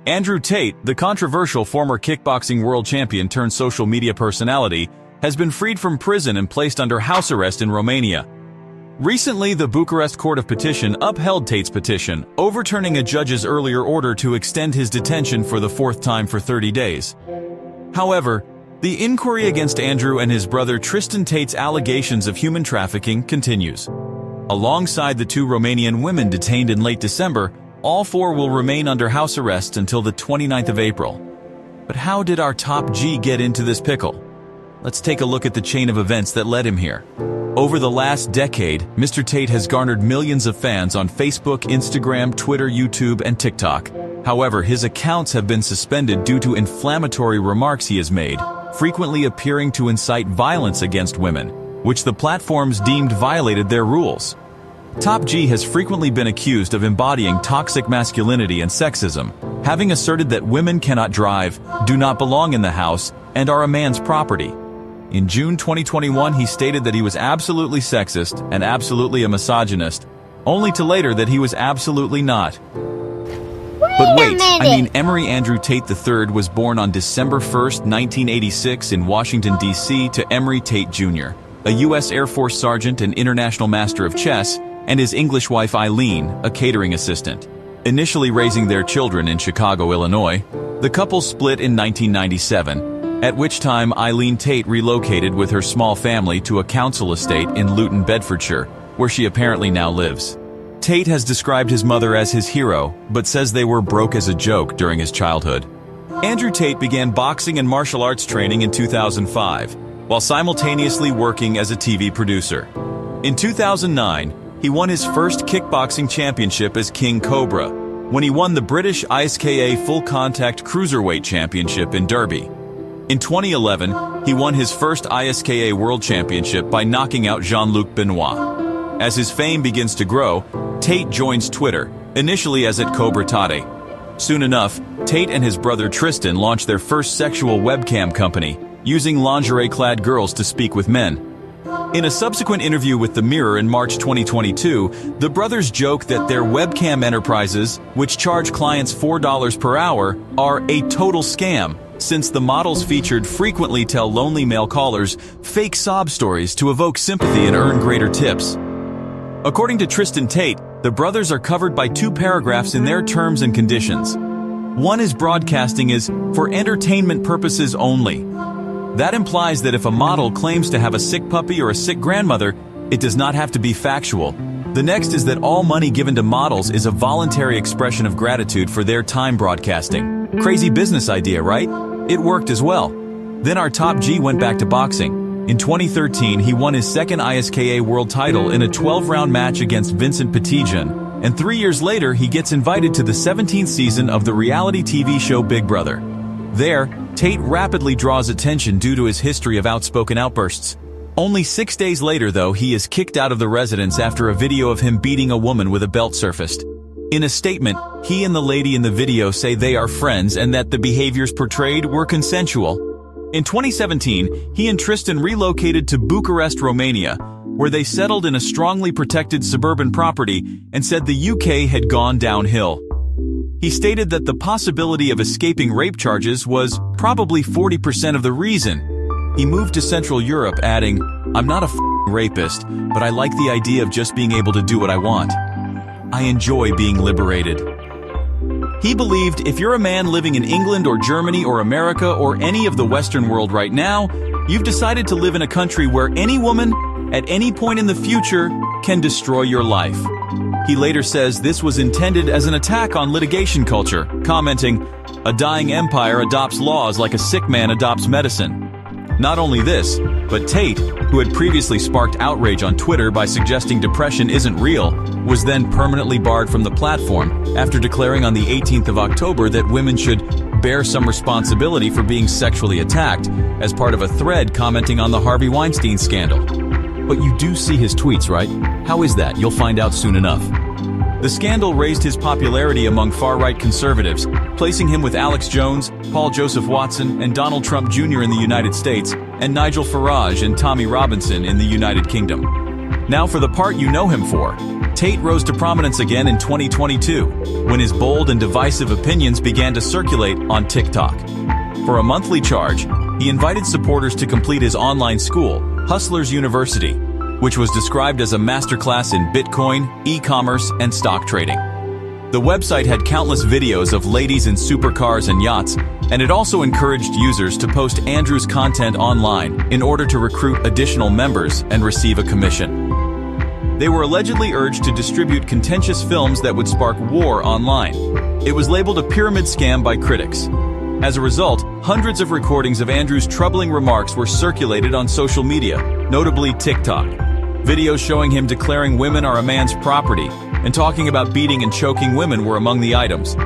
Andrew Tate, the controversial former kickboxing world champion turned social media personality, has been freed from prison and placed under house arrest in Romania. Recently, the Bucharest Court of Petition upheld Tate's petition, overturning a judge's earlier order to extend his detention for the fourth time for 30 days. However, the inquiry against Andrew and his brother Tristan Tate's allegations of human trafficking continues. Alongside the two Romanian women detained in late December, all four will remain under house arrest until the 29th of April. But how did our top G get into this pickle? Let's take a look at the chain of events that led him here. Over the last decade, Mr. Tate has garnered millions of fans on Facebook, Instagram, Twitter, YouTube, and TikTok. However, his accounts have been suspended due to inflammatory remarks he has made, frequently appearing to incite violence against women, which the platforms deemed violated their rules. Top G has frequently been accused of embodying toxic masculinity and sexism, having asserted that women cannot drive, do not belong in the house, and are a man's property. In June 2021, he stated that he was absolutely sexist and absolutely a misogynist, only to later that he was absolutely not. But wait, Emery Andrew Tate III was born on December 1, 1986 in Washington, D.C. to Emery Tate Jr., a U.S. Air Force sergeant and international master of chess, and his English wife Eileen, a catering assistant. Initially raising their children in Chicago, Illinois, the couple split in 1997, at which time Eileen Tate relocated with her small family to a council estate in Luton, Bedfordshire, where she apparently now lives. Tate has described his mother as his hero, but says they were broke as a joke during his childhood. Andrew Tate began boxing and martial arts training in 2005, while simultaneously working as a TV producer. In 2009, he won his first kickboxing championship as King Cobra, when he won the British ISKA Full Contact Cruiserweight Championship in Derby. In 2011, he won his first ISKA World Championship by knocking out Jean-Luc Benoit. As his fame begins to grow, Tate joins Twitter, initially as @CobraTate. Soon enough, Tate and his brother Tristan launched their first sexual webcam company, using lingerie-clad girls to speak with men. In a subsequent interview with The Mirror in March 2022, the brothers joke that their webcam enterprises, which charge clients $4 per hour, are a total scam, since the models featured frequently tell lonely male callers fake sob stories to evoke sympathy and earn greater tips. According to Tristan Tate, the brothers are covered by 2 paragraphs in their terms and conditions. One is broadcasting is for entertainment purposes only. That implies that if a model claims to have a sick puppy or a sick grandmother, it does not have to be factual. The next is that all money given to models is a voluntary expression of gratitude for their time broadcasting. Crazy business idea, right? It worked as well. Then our top G went back to boxing. In 2013, he won his second ISKA world title in a 12-round match against Vincent Petitjean, and 3 years later he gets invited to the 17th season of the reality TV show Big Brother. There, Tate rapidly draws attention due to his history of outspoken outbursts. Only 6 days later, though, he is kicked out of the residence after a video of him beating a woman with a belt surfaced. In a statement, he and the lady in the video say they are friends and that the behaviors portrayed were consensual. In 2017, he and Tristan relocated to Bucharest, Romania, where they settled in a strongly protected suburban property and said the UK had gone downhill. He stated that the possibility of escaping rape charges was probably 40% of the reason. He moved to Central Europe, adding, "I'm not a rapist, but I like the idea of just being able to do what I want. I enjoy being liberated." He believed if you're a man living in England or Germany or America or any of the Western world right now, you've decided to live in a country where any woman, at any point in the future, can destroy your life. He later says this was intended as an attack on litigation culture, commenting, "A dying empire adopts laws like a sick man adopts medicine." Not only this, but Tate, who had previously sparked outrage on Twitter by suggesting depression isn't real, was then permanently barred from the platform after declaring on the 18th of October that women should bear some responsibility for being sexually attacked as part of a thread commenting on the Harvey Weinstein scandal. But you do see his tweets, right? How is that? You'll find out soon enough. The scandal raised his popularity among far-right conservatives, placing him with Alex Jones, Paul Joseph Watson, and Donald Trump Jr. in the United States, and Nigel Farage and Tommy Robinson in the United Kingdom. Now for the part you know him for. Tate rose to prominence again in 2022, when his bold and divisive opinions began to circulate on TikTok. For a monthly charge, he invited supporters to complete his online school, Hustlers University, which was described as a masterclass in Bitcoin, e-commerce, and stock trading. The website had countless videos of ladies in supercars and yachts, and it also encouraged users to post Andrew's content online in order to recruit additional members and receive a commission. They were allegedly urged to distribute contentious films that would spark war online. It was labeled a pyramid scam by critics. As a result, hundreds of recordings of Andrew's troubling remarks were circulated on social media, notably TikTok. Videos showing him declaring women are a man's property and talking about beating and choking women were among the items.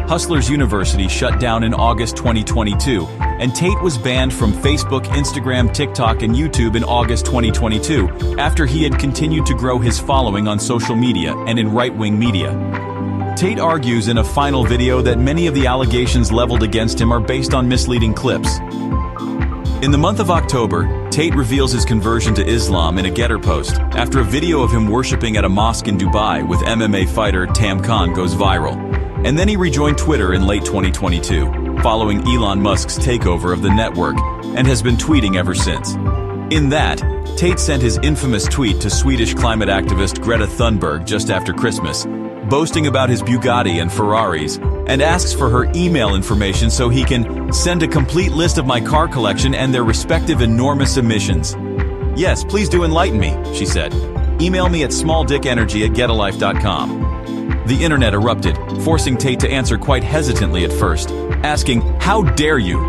Hustlers University shut down in August 2022, and Tate was banned from Facebook, Instagram, TikTok, and YouTube in August 2022 after he had continued to grow his following on social media and in right-wing media. Tate argues in a final video that many of the allegations leveled against him are based on misleading clips. In the month of October, Tate reveals his conversion to Islam in a Getter post after a video of him worshipping at a mosque in Dubai with MMA fighter Tam Khan goes viral. And then he rejoined Twitter in late 2022, following Elon Musk's takeover of the network, and has been tweeting ever since. In that, Tate sent his infamous tweet to Swedish climate activist Greta Thunberg just after Christmas, boasting about his Bugatti and Ferraris, and asks for her email information so he can send a complete list of my car collection and their respective enormous emissions. Yes, please do enlighten me, she said. Email me at smalldickenergy@getalife.com. The internet erupted, forcing Tate to answer quite hesitantly at first, asking, "How dare you?"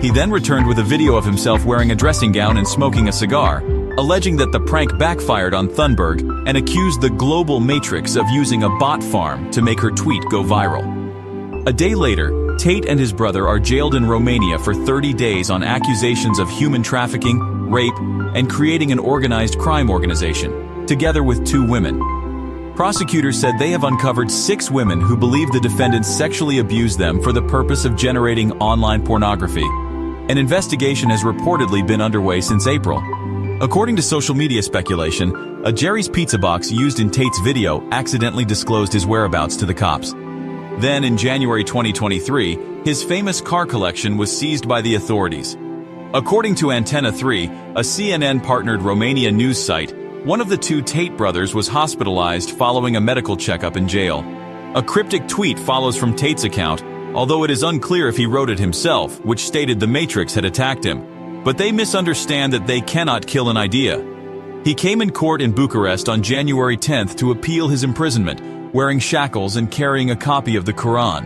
He then returned with a video of himself wearing a dressing gown and smoking a cigar, alleging that the prank backfired on Thunberg and accused the global matrix of using a bot farm to make her tweet go viral. A day later, Tate and his brother are jailed in Romania for 30 days on accusations of human trafficking, rape, and creating an organized crime organization, together with 2 women. Prosecutors said they have uncovered 6 women who believe the defendants sexually abused them for the purpose of generating online pornography. An investigation has reportedly been underway since April. According to social media speculation, a Jerry's Pizza box used in Tate's video accidentally disclosed his whereabouts to the cops. Then, in January 2023, his famous car collection was seized by the authorities. According to Antenna 3, a CNN-partnered Romania news site, one of the 2 Tate brothers was hospitalized following a medical checkup in jail. A cryptic tweet follows from Tate's account, although it is unclear if he wrote it himself, which stated the Matrix had attacked him. But they misunderstand that they cannot kill an idea. He came in court in Bucharest on January 10th to appeal his imprisonment, wearing shackles and carrying a copy of the Quran.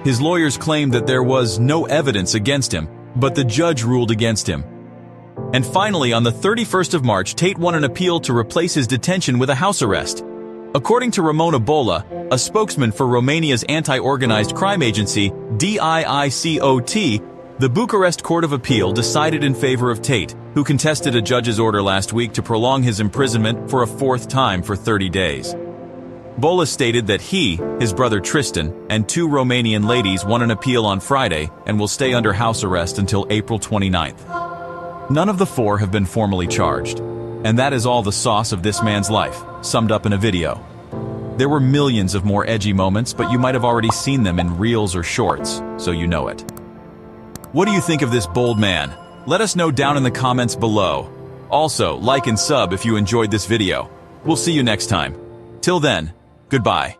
His lawyers claimed that there was no evidence against him, but the judge ruled against him. And finally, on the 31st of March, Tate won an appeal to replace his detention with a house arrest. According to Ramona Bola, a spokesman for Romania's anti-organized crime agency, DIICOT, the Bucharest Court of Appeal decided in favor of Tate, who contested a judge's order last week to prolong his imprisonment for a 4th time for 30 days. Bola stated that he, his brother Tristan, and 2 Romanian ladies won an appeal on Friday and will stay under house arrest until April 29th. None of the 4 have been formally charged. And that is all the sauce of this man's life, summed up in a video. There were millions of more edgy moments, but you might have already seen them in reels or shorts, so you know it. What do you think of this bold man? Let us know down in the comments below. Also, like and sub if you enjoyed this video. We'll see you next time. Till then, goodbye.